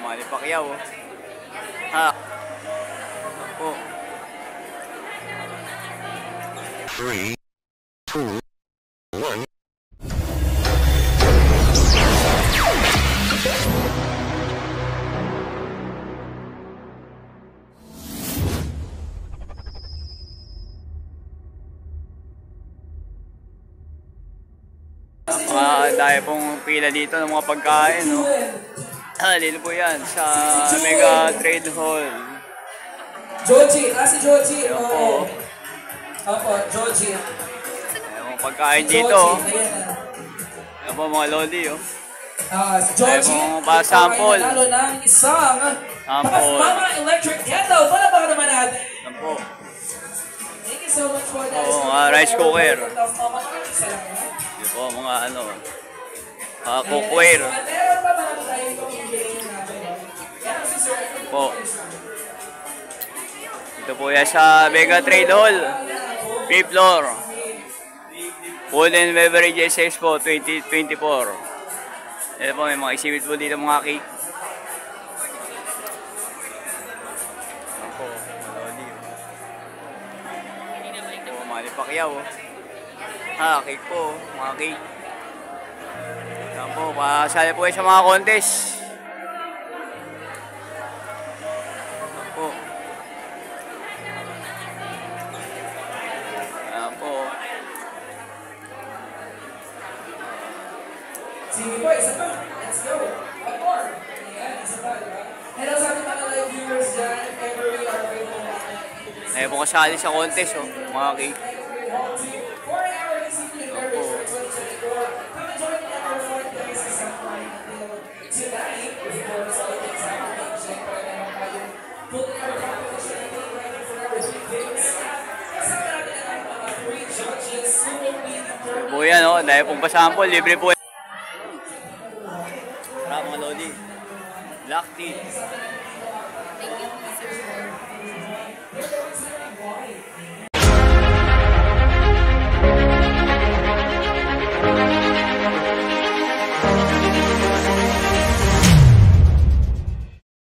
Manny Pacquiao. Ha. Ako. 3, 2, 1. Dahil pong pila dito ng mga pagkain, no? Dito po yan sa Mega Trade Hall. Joji, si Joji. Ayan po. Opo, Joji. Ayan mga pagkain dito. Ayan po mga lodi, oh. Joji, ayan po mga sample. nanalo ng isang Sample. Mama Electric Kettle. Palabakan naman natin. Ayan po. Thank you so much for that. Oo, mga rice cooker. Isa lang yan. Ayan po mga ano, cookware. Meron pa naman tayo itong i-game natin. Yan si Sir. Po. Ito po yan sa Mega Trade Hall. 5th floor. Food and Beverages Expo 2024. Ito po, may mga exhibit po dito mga cake. Ito po, ito po, Manny Pacquiao. Ha, cake po, mga cake. Ito po, pasali po sa mga contest. Ito po. Ito po. Sige po, isa pa. Let's go. One more. Ayan, isa pa, diba? Hello sa ating mga live viewers dyan. If ever we are available. Ayun po kasali sa contest, oh, mga cake. 4 hour discipline beverage for 2024. Come and join me at our 4th place sa San Juan until tonight. Of course, all the excitement. Siyempre, meron tayong full air competition and ready for our big things. Kasama natin ang mga 3 judges who will be determined. Po yan, oh, dahil pong pasample, libre po. Tara mga lodi. Black tea.